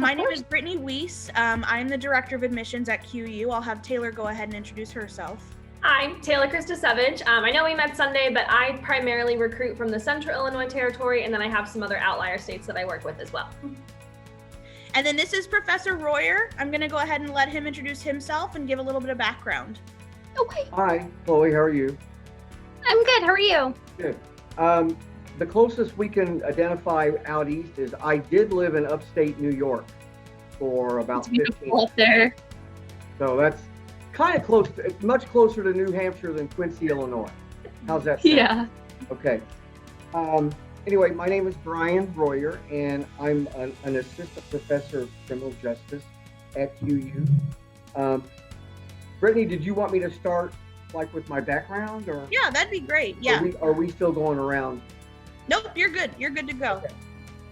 My name is Brittany Weiss. I'm the Director of Admissions at QU. I'll have Taylor go ahead and introduce herself. I'm Taylor Christosevich. I know we met Sunday, but I primarily recruit from the Central Illinois Territory, and then I have some other outlier states that I work with as well. And then this is Professor Royer. I'm going to go ahead and let him introduce himself and give a little bit of background. Okay. Hi, Chloe, how are you? I'm good. How are you? Good. The closest we can identify out east is I did live in upstate New York for about 15 up there. So that's kind of close, much closer to New Hampshire than Quincy, Illinois. How's that sound? Yeah. Okay. Anyway, my name is Brian Royer, and I'm an assistant professor of criminal justice at QU. Brittany, did you want me to start like with my background, or? Yeah, that'd be great. Yeah. Are we still going around? Nope, you're good. You're good to go.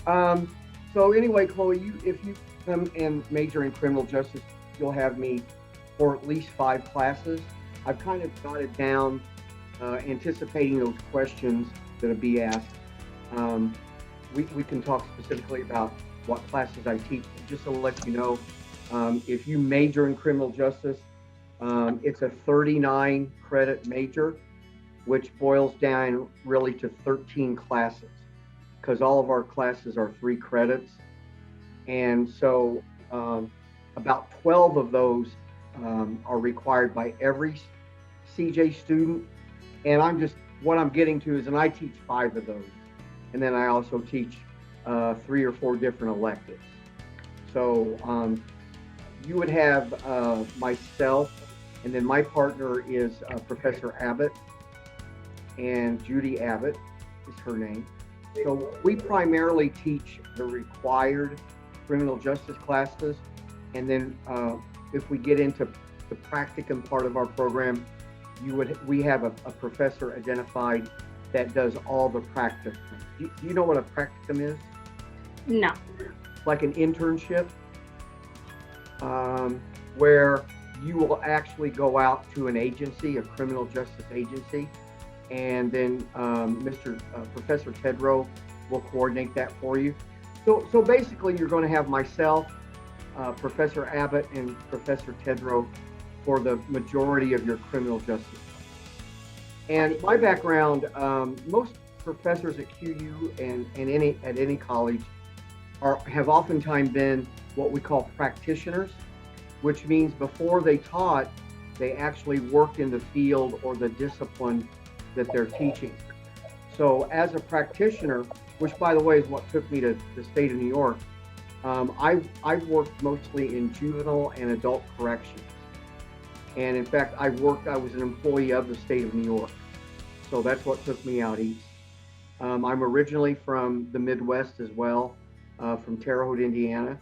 Okay. So anyway, Chloe, if you come and major in criminal justice, you'll have me for at least 5 classes. I've kind of got it down, anticipating those questions that'll be asked. We can talk specifically about what classes I teach. Just to let you know, if you major in criminal justice, it's a 39 credit major, which boils down really to 13 classes, because all of our classes are 3 credits. And so about 12 of those are required by every CJ student. And what I'm getting to is, and I teach 5 of those. And then I also teach 3 or 4 different electives. So you would have myself, and then my partner is Professor Abbott, and Judy Abbott is her name. So we primarily teach the required criminal justice classes, and then if we get into the practicum part of our program, we have a professor identified that does all the practicum. Do you know what a practicum is? No. Like an internship, where you will actually go out to an agency, a criminal justice agency, and then Professor Tedrow will coordinate that for you. So basically, you're going to have myself, Professor Abbott, and Professor Tedrow for the majority of your criminal justice. And my background, most professors at QU and at any college have oftentimes been what we call practitioners, which means before they taught, they actually worked in the field or the discipline that they're teaching. So as a practitioner, which by the way is what took me to the state of New York, I've worked mostly in juvenile and adult corrections. And in fact, I was an employee of the state of New York. So that's what took me out east. I'm originally from the Midwest as well, from Terre Haute, Indiana.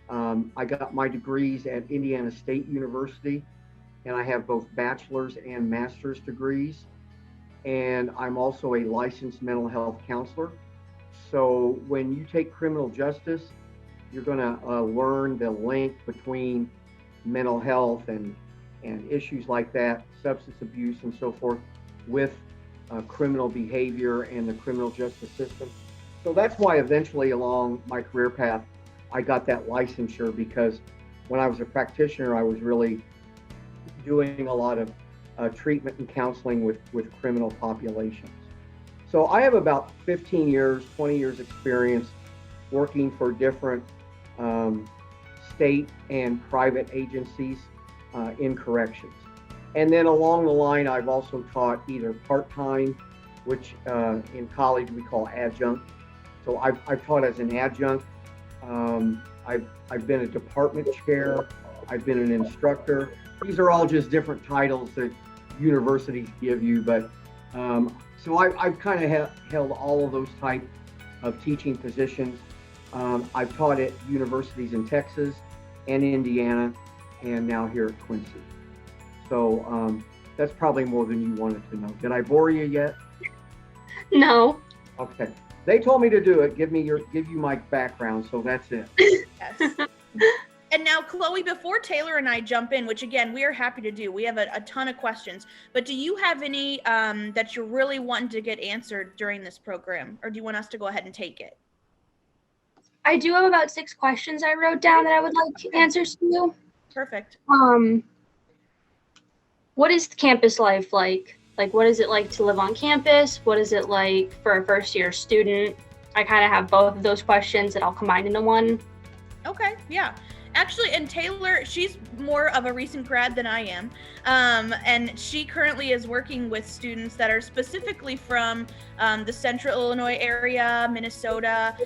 I got my degrees at Indiana State University, and I have both bachelor's and master's degrees. And I'm also a licensed mental health counselor. So when you take criminal justice, you're going to learn the link between mental health and issues like that, substance abuse and so forth, with criminal behavior and the criminal justice system. So that's why eventually along my career path, I got that licensure, because when I was a practitioner, I was really doing a lot of treatment and counseling with criminal populations. So I have about 15 years, 20 years experience working for different state and private agencies in corrections. And then along the line, I've also taught either part-time, which in college we call adjunct. So I've taught as an adjunct. I've been a department chair. I've been an instructor. These are all just different titles that universities give you, but so I've kind of held all of those type of teaching positions. I've taught at universities in Texas and Indiana, and now here at Quincy. So that's probably more than you wanted to know. Did I bore you yet? No. Okay. They told me to do it. Give you my background, so that's it. Yes. And now, Chloe, before Taylor and I jump in, which again, we are happy to do, we have a ton of questions, but do you have any that you're really wanting to get answered during this program, or do you want us to go ahead and take it? I do have about 6 questions I wrote down that I would like answers to. Perfect. What is campus life like? Like, what is it like to live on campus? What is it like for a first-year student? I kind of have both of those questions that I'll combine into one. Okay, yeah. Actually, and Taylor, she's more of a recent grad than I am. And she currently is working with students that are specifically from the central Illinois area, Minnesota,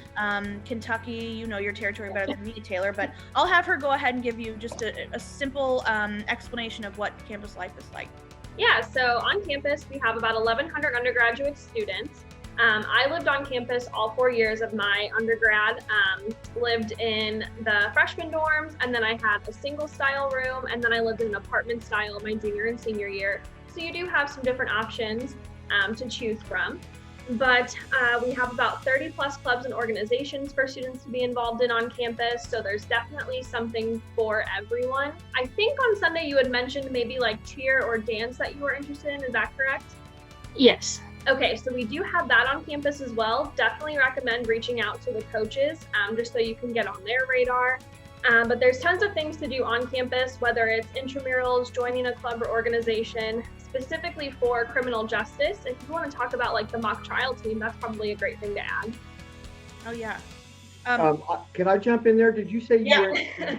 Kentucky. You know your territory better than me, Taylor, but I'll have her go ahead and give you just a simple explanation of what campus life is like. Yeah, so on campus, we have about 1,100 undergraduate students. I lived on campus all 4 years of my undergrad, lived in the freshman dorms, and then I had a single style room, and then I lived in an apartment style my junior and senior year. So you do have some different options to choose from. But we have about 30 plus clubs and organizations for students to be involved in on campus. So there's definitely something for everyone. I think on Sunday you had mentioned maybe like cheer or dance that you were interested in. Is that correct? Yes. Okay, so we do have that on campus as well. Definitely recommend reaching out to the coaches just so you can get on their radar. But there's tons of things to do on campus, whether it's intramurals, joining a club or organization, specifically for criminal justice. If you want to talk about like the mock trial team, that's probably a great thing to add. Oh, yeah. Can I jump in there? Did you say you Yeah. were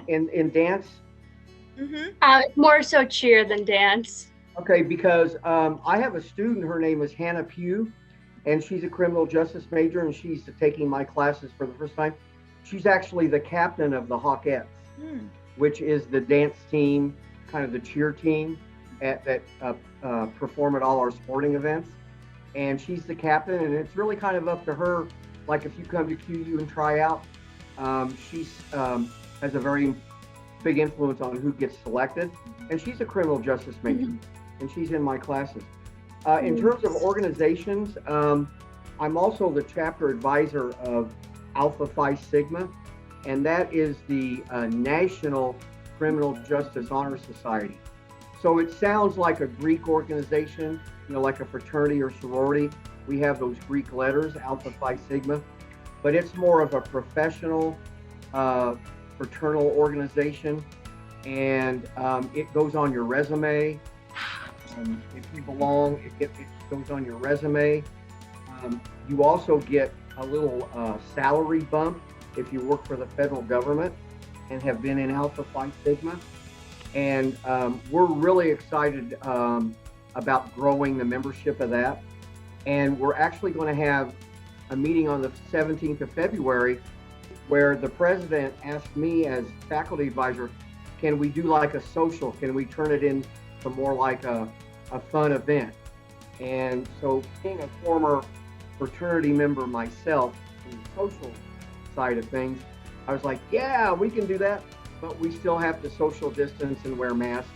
in dance? Mm-hmm. More so cheer than dance. Okay, because I have a student, her name is Hannah Pugh, and she's a criminal justice major, and she's taking my classes for the first time. She's actually the captain of the Hawkettes, which is the dance team, kind of the cheer team that perform at all our sporting events. And she's the captain, and it's really kind of up to her. Like if you come to QU and try out, she's has a very big influence on who gets selected, and she's a criminal justice major. And she's in my classes. In terms of organizations, I'm also the chapter advisor of Alpha Phi Sigma, and that is the National Criminal Justice Honor Society. So it sounds like a Greek organization, like a fraternity or sorority. We have those Greek letters, Alpha Phi Sigma, but it's more of a professional fraternal organization, and it goes on your resume. If you belong, it goes on your resume. You also get a little salary bump if you work for the federal government and have been in Alpha Phi Sigma. And we're really excited about growing the membership of that. And we're actually going to have a meeting on the 17th of February where the president asked me as faculty advisor, can we do like a social? Can we turn it into more like a fun event? And so being a former fraternity member myself in the social side of things, I was like, yeah, we can do that, but we still have to social distance and wear masks.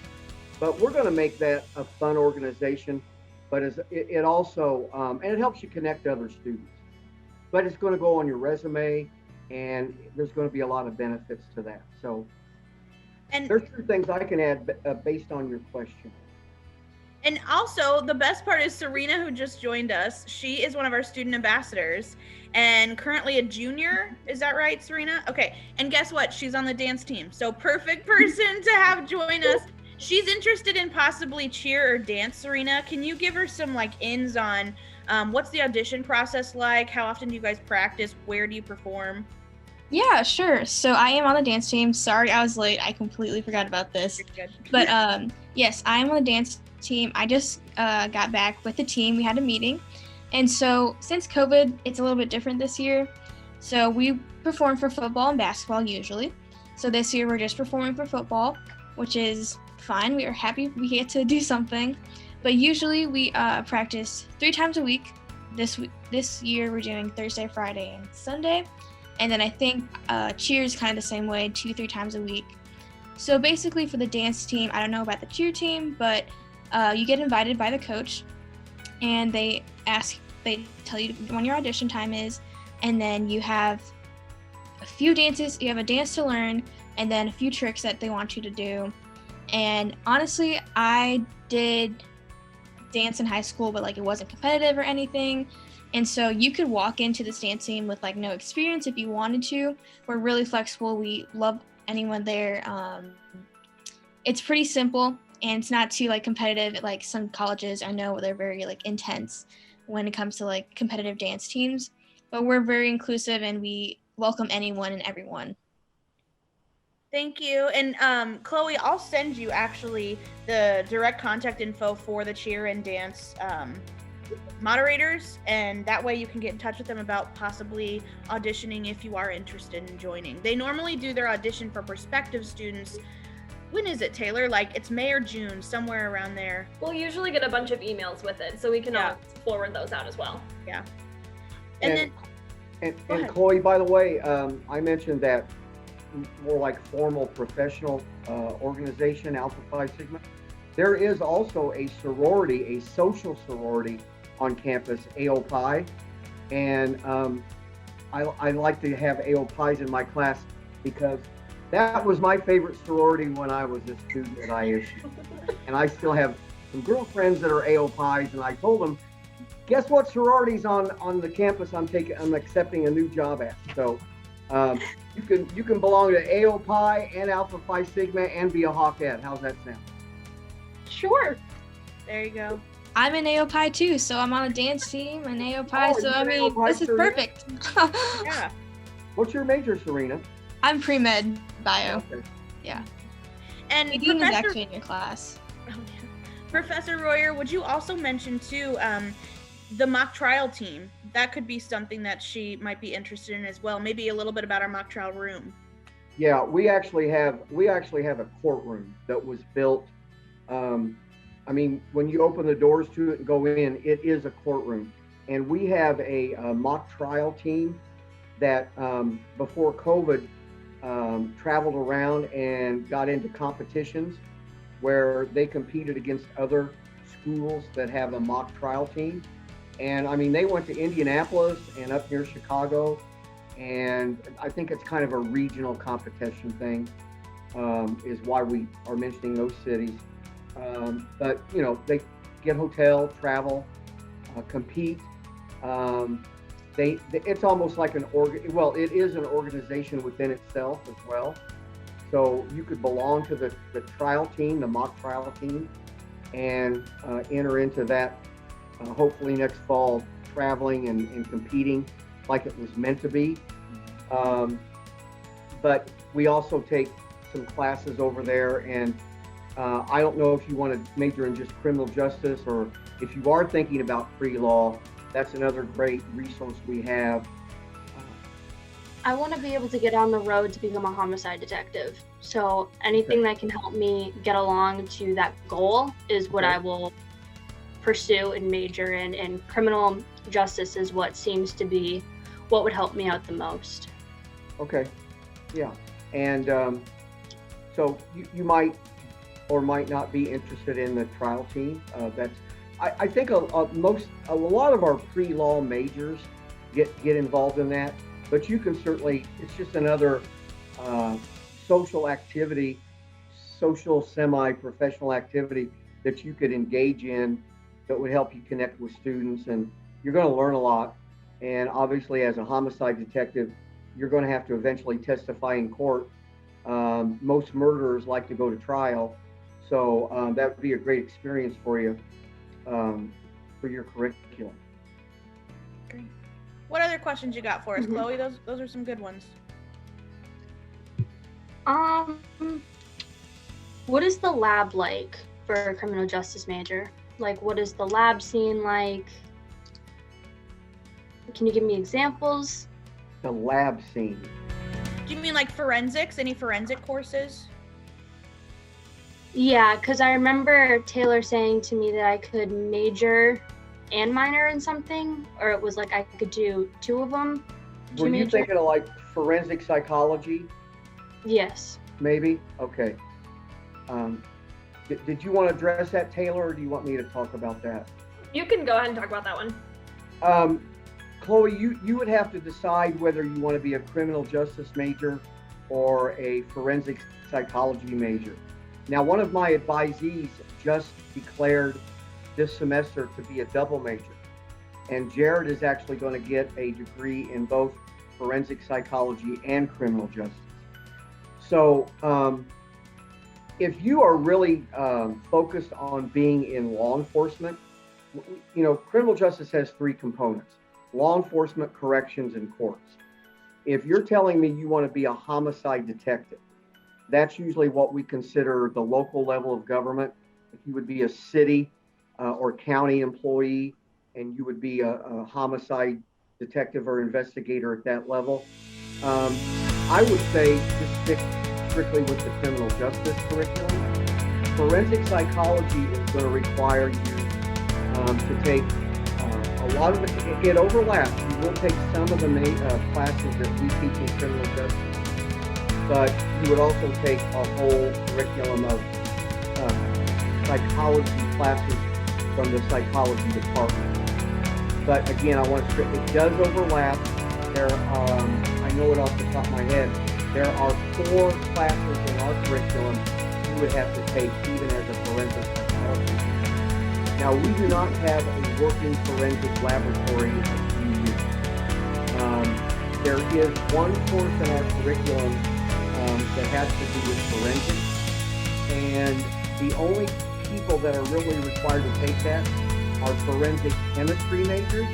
But we're going to make that a fun organization, but it also, and it helps you connect to other students. But it's going to go on your resume, and there's going to be a lot of benefits to that. So there's 2 things I can add based on your question. And also, the best part is Serena, who just joined us. She is one of our student ambassadors and currently a junior. Is that right, Serena? Okay. And guess what? She's on the dance team. So perfect person to have join us. She's interested in possibly cheer or dance. Serena, can you give her some ins on what's the audition process like? How often do you guys practice? Where do you perform? Yeah, sure. So I am on the dance team. Sorry, I was late. I completely forgot about this. You're good. But yes, I am on the dance team. I just got back with the team. We had a meeting. And so since COVID, it's a little bit different this year. So we perform for football and basketball usually. So this year we're just performing for football, which is fine. We are happy we get to do something. But usually we practice 3 times a week. This year we're doing Thursday, Friday, and Sunday. And then I think cheer is kind of the same way, 2-3 times a week. So basically for the dance team, I don't know about the cheer team, but you get invited by the coach, and they tell you when your audition time is, and then you have a few dances. You have a dance to learn, and then a few tricks that they want you to do. And honestly, I did dance in high school, but it wasn't competitive or anything. And so you could walk into this dance team with like no experience if you wanted to. We're really flexible. We love anyone there. It's pretty simple and it's not too like competitive. Like some colleges I know they're very like intense when it comes to like competitive dance teams, but we're very inclusive and we welcome anyone and everyone. Thank you. And Chloe, I'll send you actually the direct contact info for the cheer and dance moderators, and that way you can get in touch with them about possibly auditioning if you are interested in joining. They normally do their audition for prospective students. When is it, Taylor? Like it's May or June, somewhere around there. We'll usually get a bunch of emails with it, so we can all forward those out as well. Yeah. And Chloe, by the way, I mentioned that more like formal professional organization, Alpha Phi Sigma. There is also a sorority, a social sorority on campus, AO Pi, and I like to have AO Pis in my class because that was my favorite sorority when I was a student at ISU. And I still have some girlfriends that are AO Pis, and I told them, guess what sorority's on the campus I'm accepting a new job at. So you can belong to AO Pi and Alpha Phi Sigma and be a Hawkette. How's that sound? Sure. There you go. I'm in AO Pi too, so I'm on a dance team in AO Pi, so I mean, this is perfect. Yeah. What's your major, Serena? I'm pre-med bio. Okay. Yeah. And Nadine is actually in your class. Oh, yeah. Professor Royer, would you also mention too the mock trial team? That could be something that she might be interested in as well. Maybe a little bit about our mock trial room. Yeah, we actually have a courtroom that was built. I mean, when you open the doors to it and go in, it is a courtroom. And we have a mock trial team that before COVID traveled around and got into competitions where they competed against other schools that have a mock trial team. And I mean, they went to Indianapolis and up near Chicago. And I think it's kind of a regional competition thing, is why we are mentioning those cities. But you know, they get hotel, travel, compete. It's almost like it is an organization within itself as well. So you could belong to the trial team, the mock trial team, and enter into that hopefully next fall, traveling and competing like it was meant to be. But we also take some classes over there, and I don't know if you want to major in just criminal justice, or if you are thinking about pre-law, that's another great resource we have. I want to be able to get on the road to become a homicide detective. So anything that can help me get along to that goal is what I will pursue and major in. And criminal justice is what seems to be what would help me out the most. Okay, yeah. And so you might or might not be interested in the trial team. I think a lot of our pre-law majors get involved in that, but you can certainly, it's just another social activity, social semi-professional activity that you could engage in that would help you connect with students, and you're going to learn a lot. And obviously, as a homicide detective, you're going to have to eventually testify in court. Most murderers like to go to trial, so that would be a great experience for you, for your curriculum. Great. What other questions you got for us, Chloe? Those are some good ones. What is the lab like for a criminal justice major? Like, what is the lab scene like? Can you give me examples? The lab scene. Do you mean like forensics? Any forensic courses? Yeah, because I remember Taylor saying to me that I could major and minor in something, or it was like I could do two of them. Were you thinking of like forensic psychology? Yes. Maybe? Okay. Did you want to address that, Taylor, or do you want me to talk about that? You can go ahead and talk about that one. Chloe, you would have to decide whether you want to be a criminal justice major or a forensic psychology major. Now, one of my advisees just declared this semester to be a double major. and Jared is actually going to get a degree in both forensic psychology and criminal justice. So if you are really focused on being in law enforcement, you know, criminal justice has three components: law enforcement, corrections, and courts. If you're telling me you want to be a homicide detective, that's usually what we consider the local level of government. If you would be a city or county employee and you would be a homicide detective or investigator at that level, I would say just stick strictly with the criminal justice curriculum. Forensic psychology is going to require you to take a lot of it overlaps. You will take some of the classes that we teach in criminal justice, but you would also take a whole curriculum of psychology classes from the psychology department. But again, I want to stress, it does overlap. There, I know it off the top of my head, there are 4 classes in our curriculum you would have to take even as a forensic psychologist. Now, we do not have a working forensic laboratory at UU. There is one course in our curriculum that has to do with forensics, and the only people that are really required to take that are forensic chemistry majors.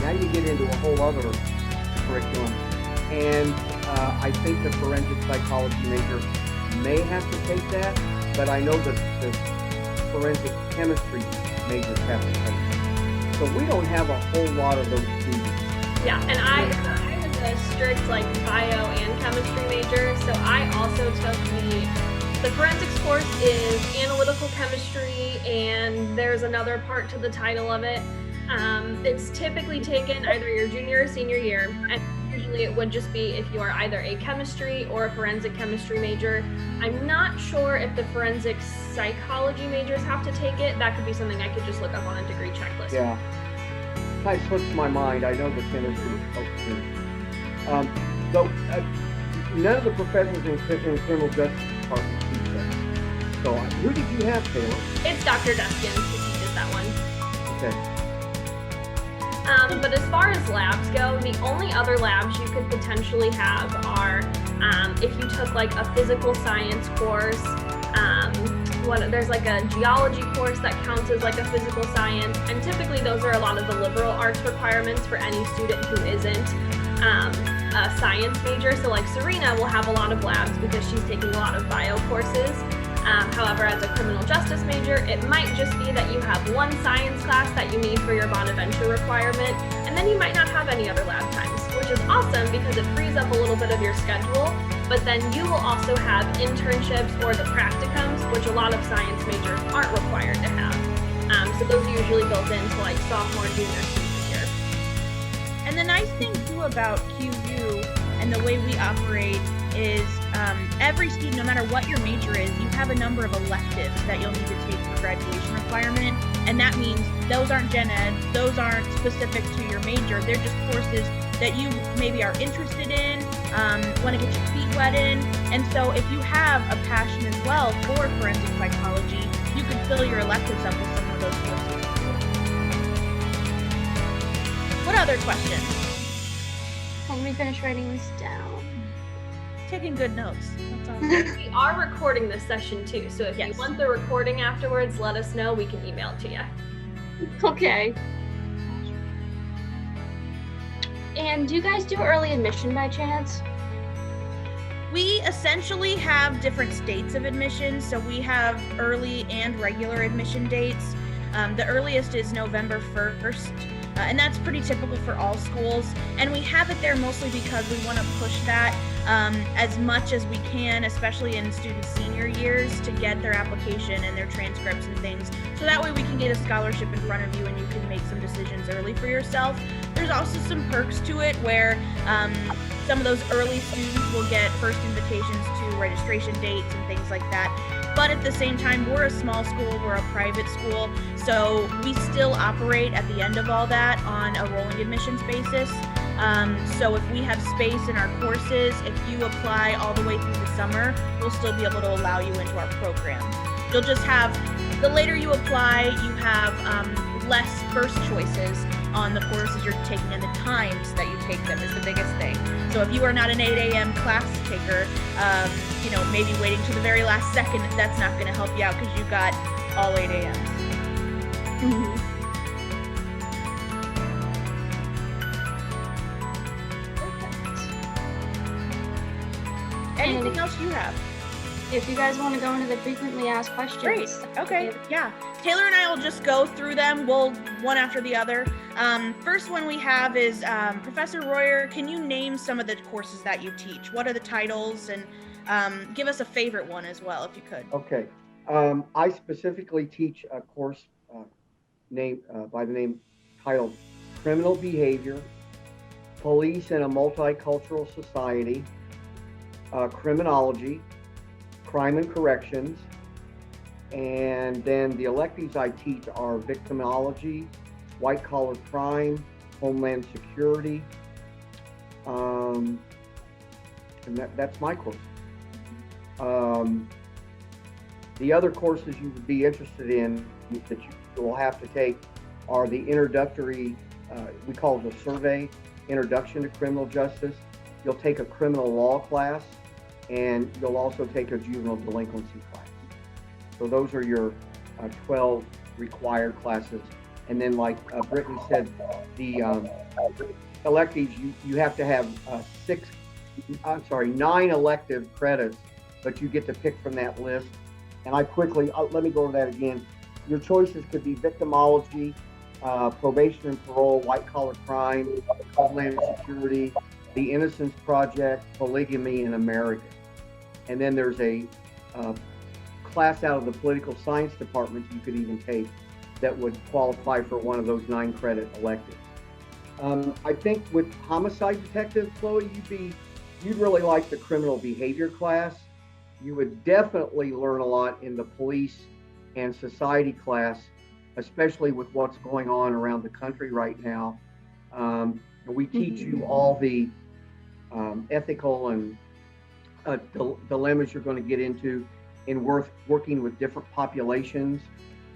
Now you get into a whole other curriculum, and I think the forensic psychology major may have to take that, but I know that the forensic chemistry majors have to take it. So we don't have a whole lot of those students. Yeah, and I was a strict like bio and chemistry major, so I also took the forensics course is analytical chemistry, and there's another part to the title of it. It's typically taken either your junior or senior year, and usually it would just be if you are either a chemistry or a forensic chemistry major. I'm not sure if the forensic psychology majors have to take it. That could be something I could just look up on a degree checklist. Yeah, kind of slips my mind. I know the chemistry is supposed to. So none of the professors in criminal justice department teach that. So who did you have, Taylor? It's Dr. Duskin who teaches that one. Okay. But as far as labs go, the only other labs you could potentially have are if you took like a physical science course, there's like a geology course that counts as like a physical science, and typically those are a lot of the liberal arts requirements for any student who isn't a science major. So like Serena will have a lot of labs because she's taking a lot of bio courses. However, as a criminal justice major, it might just be that you have one science class that you need for your Bonaventure requirement, and then you might not have any other lab times, which is awesome because it frees up a little bit of your schedule, but then you will also have internships or the practicums, which a lot of science majors aren't required to have. So those are usually built into like sophomore, junior, senior year. And the nice thing too about QU and the way we operate is every student, no matter what your major is, you have a number of electives that you'll need to take for graduation requirement. And that means those aren't gen ed, those aren't specific to your major. They're just courses that you maybe are interested in, want to get your feet wet in. And so if you have a passion as well for forensic psychology, you can fill your electives up with some of those courses. What other questions? Let me finish writing this down. Taking good notes. That's awesome. We are recording this session too, so if you want the recording afterwards, let us know. We can email it to you. Okay. And do you guys do early admission by chance? We essentially have different states of admission, so we have early and regular admission dates. The earliest is November 1st, and that's pretty typical for all schools. And we have it there mostly because we want to push that as much as we can, especially in students' senior years, to get their application and their transcripts and things. So that way we can get a scholarship in front of you and you can make some decisions early for yourself. There's also some perks to it where some of those early students will get first invitations to registration dates and things like that. But at the same time, we're a small school, we're a private school, so we still operate at the end of all that on a rolling admissions basis. So if we have space in our courses, if you apply all the way through the summer, we'll still be able to allow you into our program. You'll just have, the later you apply, you have less first choices on the courses you're taking, and the times that you take them is the biggest thing. So if you are not an 8 a.m. class taker, maybe waiting to the very last second, that's not going to help you out because you got all 8 a.m.s. Anything else you have? If you guys want to go into the frequently asked questions. Great. Okay. Yeah. Taylor and I will just go through them. We'll one after the other. First one we have is Professor Royer. Can you name some of the courses that you teach? What are the titles? And give us a favorite one as well, if you could. Okay. I specifically teach a course by the name titled Criminal Behavior, Police in a Multicultural Society, Criminology, Crime and Corrections, and then the electives I teach are Victimology, White Collar Crime, Homeland Security, and that's my course. The other courses you would be interested in that you will have to take are the introductory, we call it a survey, Introduction to Criminal Justice. You'll take a criminal law class, and you'll also take a juvenile delinquency class. So those are your 12 required classes. And then like Brittany said, the electives, you have to have 9 elective credits, but you get to pick from that list. And let me go over that again. Your choices could be victimology, probation and parole, white collar crime, homeland security, the Innocence Project, polygamy in America. And then there's a class out of the political science department you could even take that would qualify for one of those 9 credit electives. I think with homicide detective, Chloe, you'd really like the criminal behavior class. You would definitely learn a lot in the police and society class, especially with what's going on around the country right now. And we teach you all the ethical and dilemmas you're going to get into in working with different populations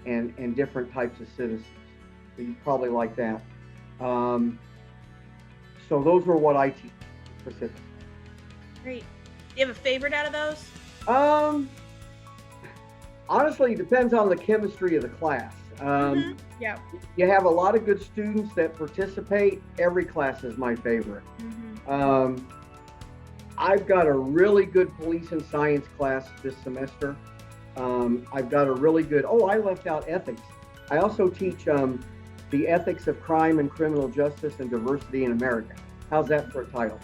and different types of citizens. So you probably like that. So those were what I teach specifically. Great. Do you have a favorite out of those? Honestly, it depends on the chemistry of the class. Yeah. You have a lot of good students that participate. Every class is my favorite. I've got a really good police and science class this semester. I've got a really good, I left out ethics. I also teach the ethics of crime and criminal justice and diversity in America. How's that for a title?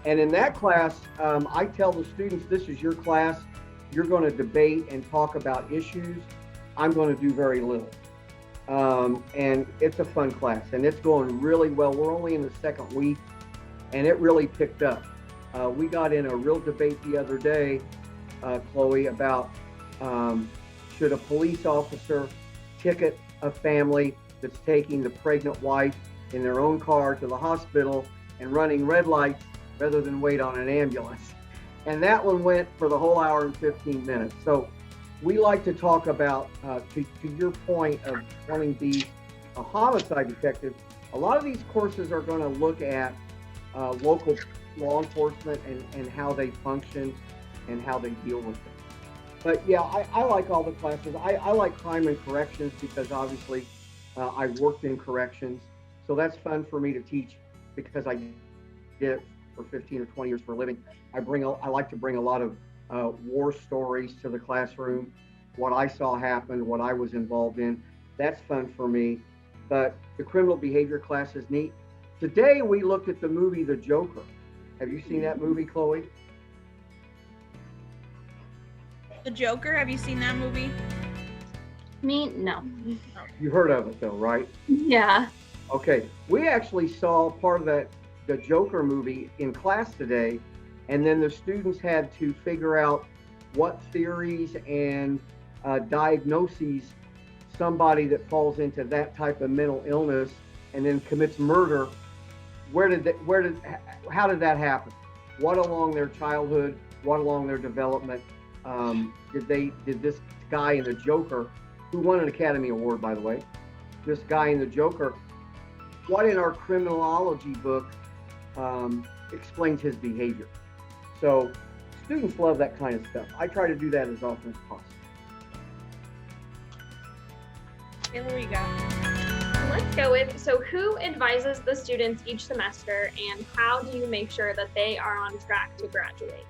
And in that class, I tell the students, this is your class. You're going to debate and talk about issues. I'm going to do very little. And it's a fun class, and it's going really well. We're only in the second week, and it really picked up. We got in a real debate the other day, Chloe, about should a police officer ticket a family that's taking the pregnant wife in their own car to the hospital and running red lights rather than wait on an ambulance. And that one went for the whole hour and 15 minutes. So we like to talk about, to your point of wanting to be a homicide detective, a lot of these courses are going to look at local law enforcement and how they function and how they deal with it. But yeah, I like all the classes. I like crime and corrections because obviously I worked in corrections. So that's fun for me to teach because I did it for 15 or 20 years for a living. I like to bring a lot of war stories to the classroom, what I saw happen, what I was involved in. That's fun for me. But the criminal behavior class is neat. Today we looked at the movie The Joker. Have you seen that movie, Chloe? The Joker, have you seen that movie? Me? No. You heard of it though, right? Yeah. Okay. We actually saw part of the Joker movie in class today, and then the students had to figure out what theories and diagnoses somebody that falls into that type of mental illness and then commits murder. How did that happen? What along their childhood? What along their development? Did this guy in The Joker, who won an Academy Award, by the way, this guy in the Joker, what in our criminology book explains his behavior. So students love that kind of stuff. I try to do that as often as possible. Taylor, where you go? Let's go with, so who advises the students each semester, and how do you make sure that they are on track to graduate?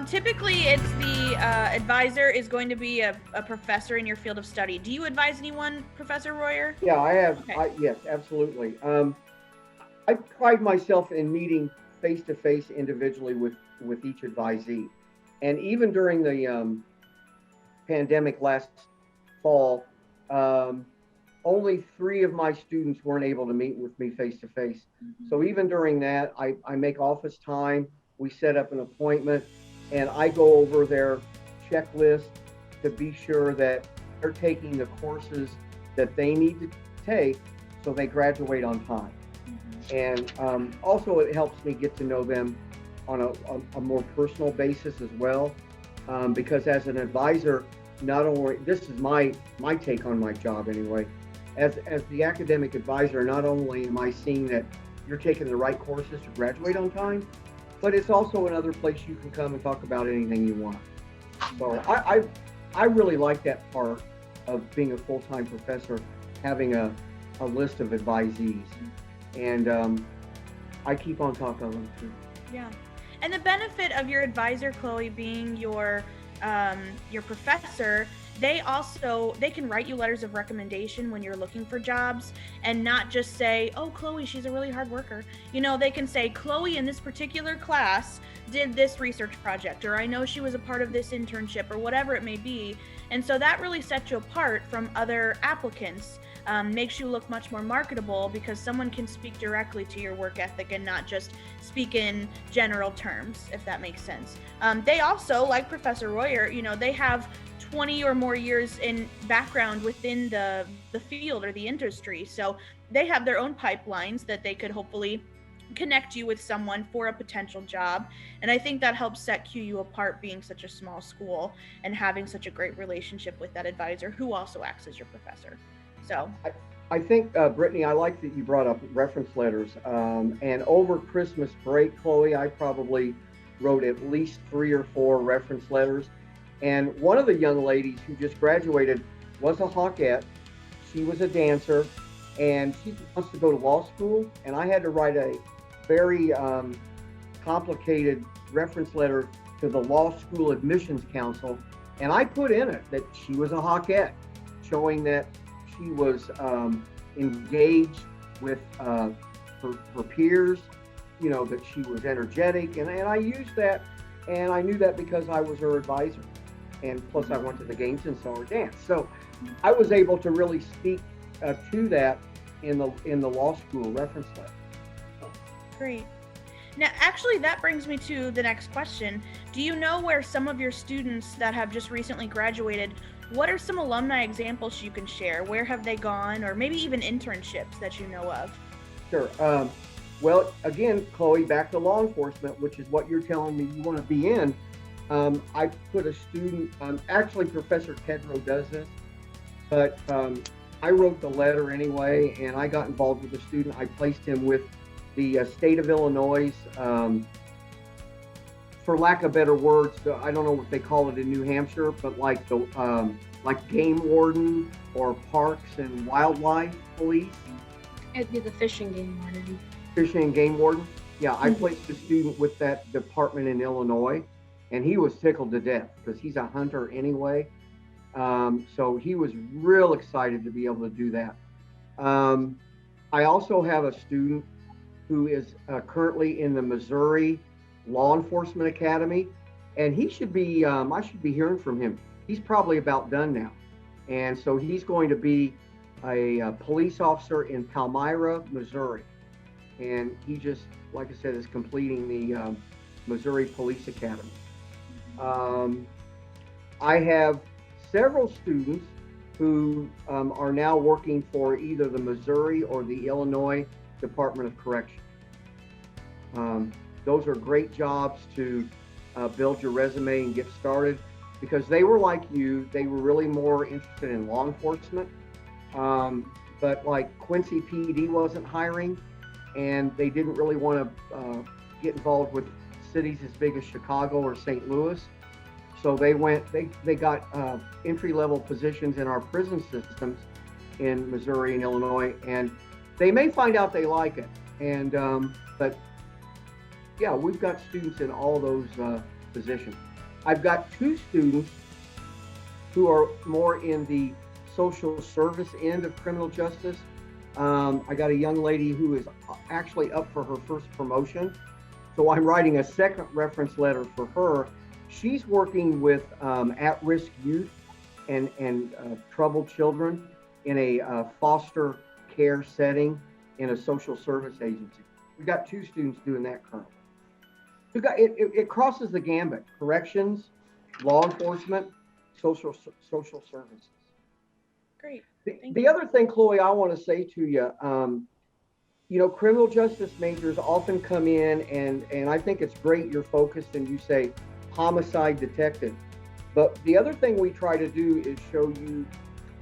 Typically, it's the advisor is going to be a professor in your field of study. Do you advise anyone, Professor Royer? Yeah, I have. Okay. Yes, absolutely. I pride myself in meeting face-to-face individually with each advisee. And even during the pandemic last fall, only 3 of my students weren't able to meet with me face-to-face. So even during that, I make office time. We set up an appointment, and I go over their checklist to be sure that they're taking the courses that they need to take so they graduate on time. And also it helps me get to know them on a more personal basis as well, because as an advisor, not only, this is my take on my job anyway, as the academic advisor, not only am I seeing that you're taking the right courses to graduate on time, but it's also another place you can come and talk about anything you want. So I really like that part of being a full-time professor, having a list of advisees, and I keep on top of them too. Yeah. And the benefit of your advisor, Chloe, being your professor, they can write you letters of recommendation when you're looking for jobs, and not just say, oh, Chloe, she's a really hard worker. You know, they can say, Chloe in this particular class did this research project, or I know she was a part of this internship, or whatever it may be. And so that really sets you apart from other applicants, makes you look much more marketable, because someone can speak directly to your work ethic and not just speak in general terms, if that makes sense. They also, like Professor Royer, you know, they have 20 or more years in background within the field or the industry. So they have their own pipelines that they could hopefully connect you with someone for a potential job. And I think that helps set QU apart, being such a small school and having such a great relationship with that advisor who also acts as your professor. So I think, Brittany, I like that you brought up reference letters. And over Christmas break, Chloe, I probably wrote at least 3 or 4 reference letters. And one of the young ladies who just graduated was a Hawkette. She was a dancer, and she wants to go to law school. And I had to write a very complicated reference letter to the law school admissions council. And I put in it that she was a Hawkette, showing that she was engaged with her peers, you know, that she was energetic. And I used that, and I knew that because I was her advisor. And plus I went to the games and saw her dance. So I was able to really speak to that in the law school reference letter. great. Now, actually, that brings me to the next question. Do you know where some of your students that have just recently graduated, what are some alumni examples you can share? Where have they gone, or maybe even internships that you know of? Sure. Well, again, Chloe, back to law enforcement, which is what you're telling me you want to be in. I put a student, actually Professor Tedrow does this, but I wrote the letter anyway, and I got involved with the student. I placed him with the state of Illinois, for lack of better words, I don't know what they call it in New Hampshire, but like the like game warden or parks and wildlife police. It'd be the fishing game warden. Fishing and game warden. Yeah, I placed a student with that department in Illinois, and he was tickled to death because he's a hunter anyway. So he was real excited to be able to do that. I also have a student who is currently in the Missouri Law Enforcement Academy, and he should be, I should be hearing from him. He's probably about done now. And so he's going to be a police officer in Palmyra, Missouri. And he just, like I said, is completing the Missouri Police Academy. I have several students who are now working for either the Missouri or the Illinois Department of Correction. Those are great jobs to build your resume and get started. because they were like you. They were really more interested in law enforcement. But like Quincy PD wasn't hiring, and they didn't really want to get involved with cities as big as Chicago or St. Louis. So they got entry-level positions in our prison systems in Missouri and Illinois, and they may find out they like it. And but yeah, we've got students in all those positions. I've got 2 students who are more in the social service end of criminal justice. I got a young lady who is actually up for her first promotion. So I'm writing a second reference letter for her. She's working with at-risk youth and troubled children in a foster care setting in a social service agency. We've got 2 students doing that currently. It crosses the gambit: corrections, law enforcement, social services. Great. The other thing, Chloe, I want to say to you, you know, criminal justice majors often come in, and I think it's great you're focused and you say homicide detective. But the other thing we try to do is show you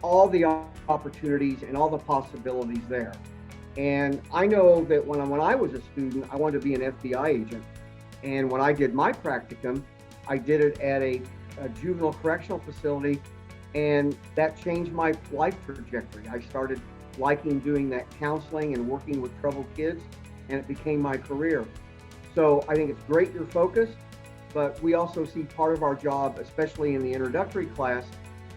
all the opportunities and all the possibilities there. And I know that when I was a student, I wanted to be an FBI agent. And when I did my practicum, I did it at a juvenile correctional facility, and that changed my life trajectory. I started liking doing that counseling and working with troubled kids, and it became my career. So I think it's great you're focused, but we also see part of our job, especially in the introductory class,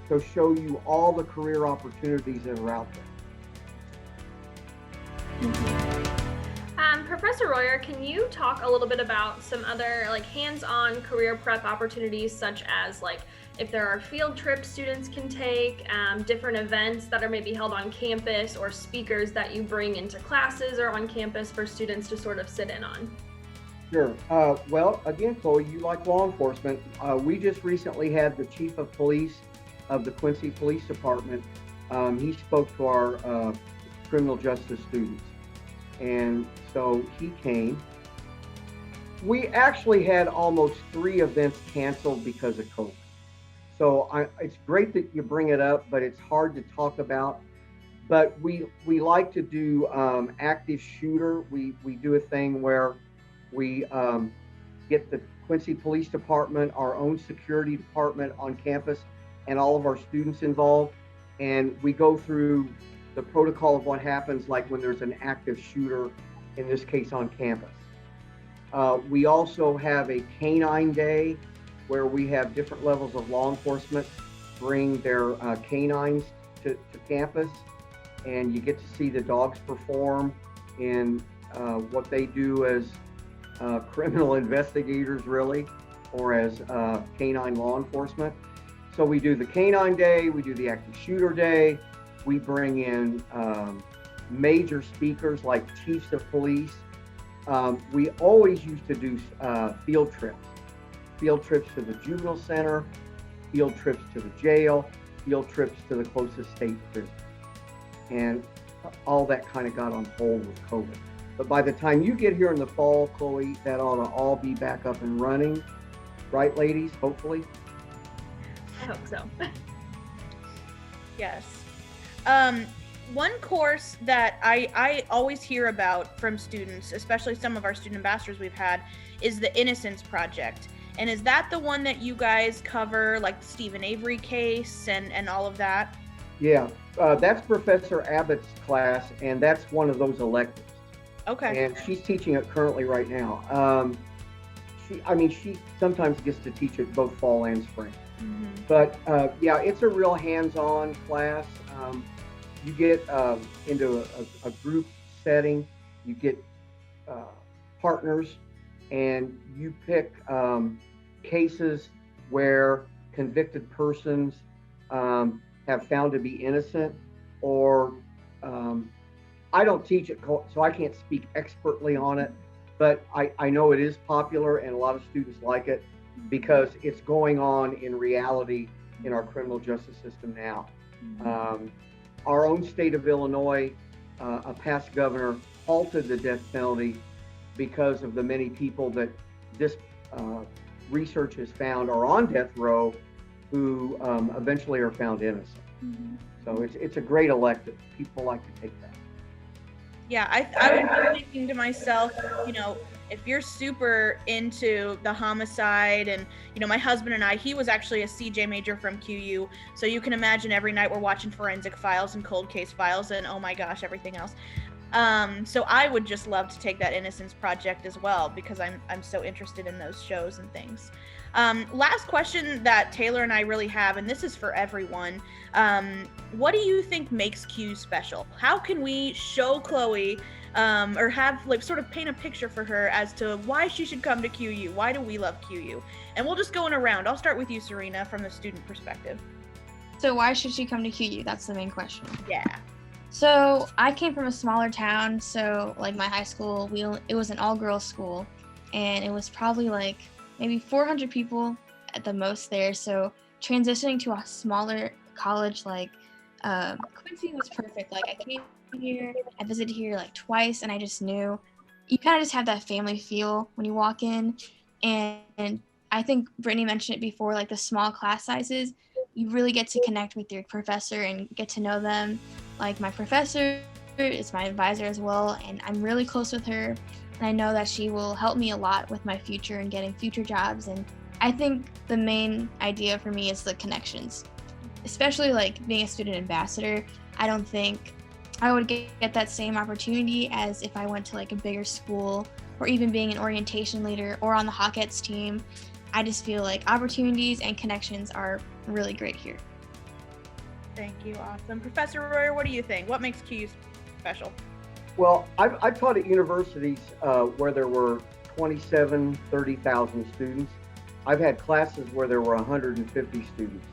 to show you all the career opportunities that are out there. Professor Royer, can you talk a little bit about some other like hands-on career prep opportunities, such as like if there are field trips students can take, different events that are maybe held on campus, or speakers that you bring into classes or on campus for students to sort of sit in on? Sure. Well, again, Chloe, you like law enforcement. We just recently had the chief of police of the Quincy Police Department. He spoke to our criminal justice students. And so he came. We actually had almost 3 events canceled because of COVID. So it's great that you bring it up, but it's hard to talk about. But we like to do active shooter. We do a thing where we get the Quincy Police Department, our own security department on campus, and all of our students involved. And we go through the protocol of what happens like when there's an active shooter, in this case on campus. We also have a canine day where we have different levels of law enforcement bring their canines to campus, and you get to see the dogs perform in what they do as criminal investigators, really, or as canine law enforcement. So we do the canine day, we do the active shooter day, we bring in major speakers like chiefs of police. We always used to do field trips to the juvenile center, field trips to the jail, field trips to the closest state prison. And all that kind of got on hold with COVID. But by the time you get here in the fall, Chloe, that ought to all be back up and running. Right, ladies? Hopefully. I hope so. Yes. One course that I always hear about from students, especially some of our student ambassadors we've had, is the Innocence Project. And is that the one that you guys cover, like the Stephen Avery case and all of that? Yeah, that's Professor Abbott's class, and that's one of those electives. Okay. And she's teaching it currently right now. She sometimes gets to teach it both fall and spring. Mm-hmm. But yeah, it's a real hands-on class. You get into a group setting, you get partners, and you pick cases where convicted persons have found to be innocent, or I don't teach it, so I can't speak expertly on it, but I know it is popular and a lot of students like it because it's going on in reality in our criminal justice system now. Our own state of Illinois, a past governor halted the death penalty because of the many people that this research has found are on death row who eventually are found innocent. So it's a great elective. People like to take that. Yeah, I would be thinking to myself, if you're super into the homicide, and my husband and I, he was actually a CJ major from QU, so you can imagine every night we're watching Forensic Files and Cold Case Files and oh my gosh, everything else. So I would just love to take that Innocence Project as well, because I'm so interested in those shows and things. Last question that Taylor and I really have, and this is for everyone. What do you think makes QU special? How can we show Chloe, or have sort of paint a picture for her as to why she should come to QU? Why do we love QU? And we'll just go in a round. I'll start with you, Serena, from the student perspective. So why should she come to QU? That's the main question. Yeah. So I came from a smaller town, so my high school, it was an all-girls school, and it was probably maybe 400 people at the most there. So transitioning to a smaller college Quincy was perfect. I came here, I visited here twice, and I just knew you kind of just have that family feel when you walk in. And I think Brittany mentioned it before, the small class sizes, you really get to connect with your professor and get to know them. My professor is my advisor as well, and I'm really close with her, and I know that she will help me a lot with my future and getting future jobs. And I think the main idea for me is the connections, especially being a student ambassador. I don't think I would get that same opportunity as if I went to a bigger school, or even being an orientation leader or on the Hawkettes team. I just feel opportunities and connections are really great here. Thank you. Awesome. Professor Royer, what do you think? What makes QU special? Well, I've taught at universities where there were 27, 30,000 students. I've had classes where there were 150 students.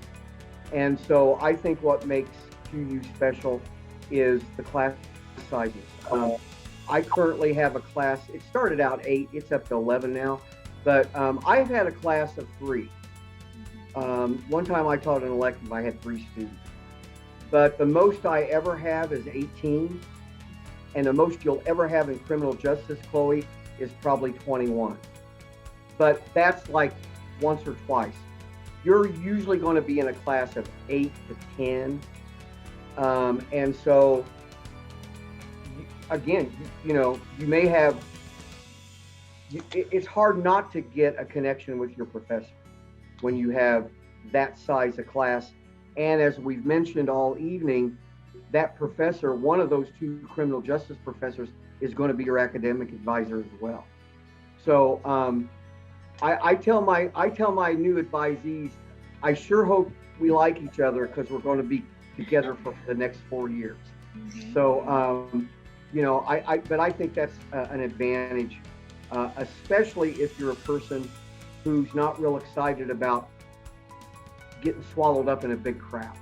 And so I think what makes QU special is the class sizes. I currently have a class, it started out 8, it's up to 11 now, but I've had a class of 3. One time I taught an elective, I had 3 students. But the most I ever have is 18. And the most you'll ever have in criminal justice, Chloe, is probably 21. But that's once or twice. You're usually going to be in a class of 8 to 10. And so, again, you may have, it's hard not to get a connection with your professor when you have that size of class. And as we've mentioned all evening, that professor, one of those 2 criminal justice professors, is going to be your academic advisor as well. So I tell my new advisees, I sure hope we like each other, because we're going to be together for the next 4 years. So but I think that's an advantage, especially if you're a person who's not real excited about getting swallowed up in a big crowd.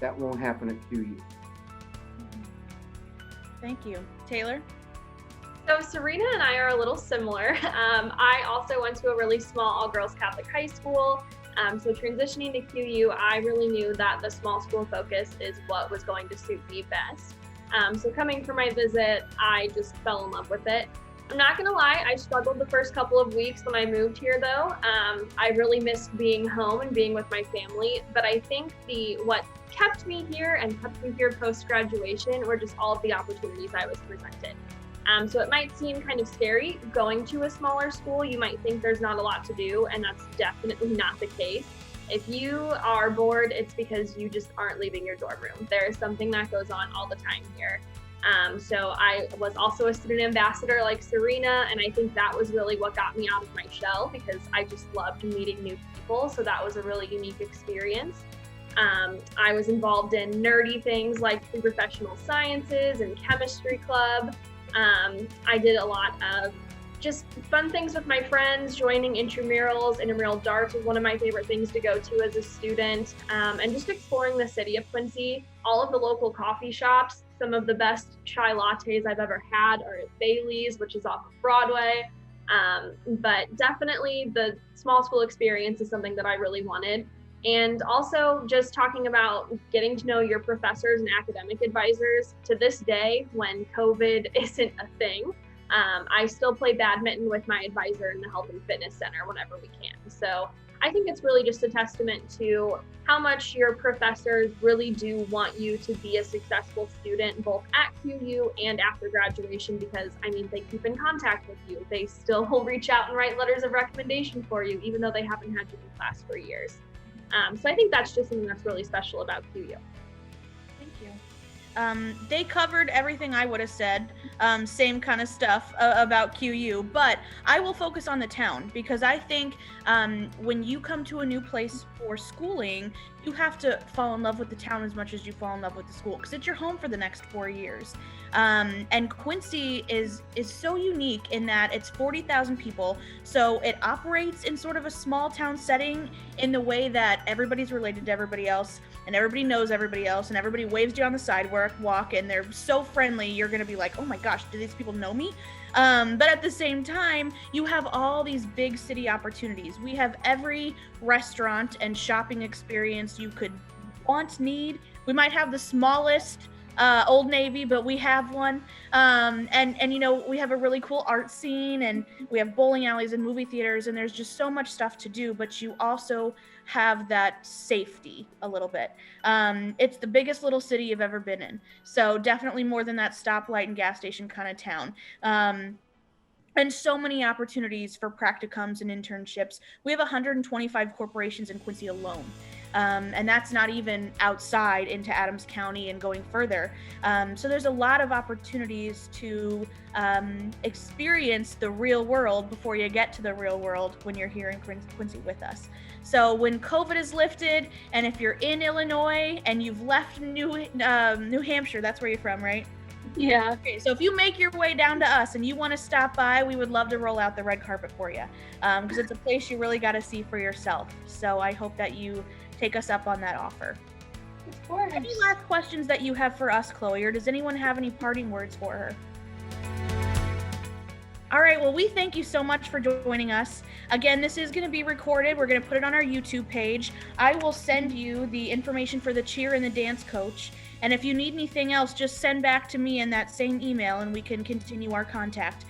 That won't happen at QU. Thank you. Taylor? So Serena and I are a little similar. I also went to a really small all-girls Catholic high school. So transitioning to QU, I really knew that the small school focus is what was going to suit me best. So coming for my visit, I just fell in love with it. I'm not gonna lie, I struggled the first couple of weeks when I moved here though. I really missed being home and being with my family, but I think what kept me here and kept me here post-graduation were just all of the opportunities I was presented. So it might seem kind of scary going to a smaller school. You might think there's not a lot to do, and that's definitely not the case. If you are bored, it's because you just aren't leaving your dorm room. There is something that goes on all the time here. So I was also a student ambassador like Serena, and I think that was really what got me out of my shell, because I just loved meeting new people. So that was a really unique experience. I was involved in nerdy things like the professional sciences and chemistry club. I did a lot of just fun things with my friends, joining intramurals. Intramural darts was one of my favorite things to go to as a student, and just exploring the city of Quincy. All of the local coffee shops, some of the best chai lattes I've ever had are at Bailey's, which is off of Broadway. But definitely the small school experience is something that I really wanted. And also just talking about getting to know your professors and academic advisors. To this day, when COVID isn't a thing, I still play badminton with my advisor in the Health and Fitness Center whenever we can. So I think it's really just a testament to how much your professors really do want you to be a successful student, both at QU and after graduation, because I mean, they keep in contact with you. They still reach out and write letters of recommendation for you, even though they haven't had you in class for years. So I think that's just something that's really special about QU. Thank you. They covered everything I would have said, same kind of stuff about QU, but I will focus on the town because I think when you come to a new place for schooling, you have to fall in love with the town as much as you fall in love with the school because it's your home for the next 4 years. And Quincy is so unique in that it's 40,000 people, so it operates in sort of a small town setting in the way that everybody's related to everybody else and everybody knows everybody else and everybody waves you on the sidewalk and they're so friendly you're gonna be like, oh my gosh, do these people know me? But at the same time, you have all these big city opportunities. We have every restaurant and shopping experience you could need. We might have the smallest Old Navy, but we have one. And you know, we have a really cool art scene and we have bowling alleys and movie theaters and there's just so much stuff to do, but you also have that safety a little bit. It's the biggest little city you've ever been in. So definitely more than that stoplight and gas station kind of town. And so many opportunities for practicums and internships. We have 125 corporations in Quincy alone. And that's not even outside into Adams County and going further. So there's a lot of opportunities to experience the real world before you get to the real world when you're here in Quincy with us. So when COVID is lifted, and if you're in Illinois and you've left New Hampshire, that's where you're from, right? Yeah. Okay, so if you make your way down to us and you want to stop by, we would love to roll out the red carpet for you because it's a place you really got to see for yourself. So I hope that you take us up on that offer. Of course. Any last questions that you have for us, Chloe, or does anyone have any parting words for her? All right, well, we thank you so much for joining us. Again, this is going to be recorded. We're going to put it on our YouTube page. I will send you the information for the cheer and the dance coach. And if you need anything else, just send back to me in that same email and we can continue our contact.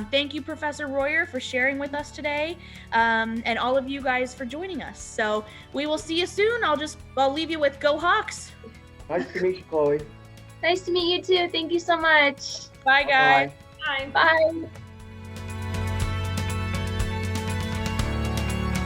Thank you, Professor Royer, for sharing with us today, and all of you guys for joining us. So we will see you soon. I'll leave you with Go Hawks. Nice to meet you, Chloe. Nice to meet you too. Thank you so much. Bye, guys. Bye. Bye.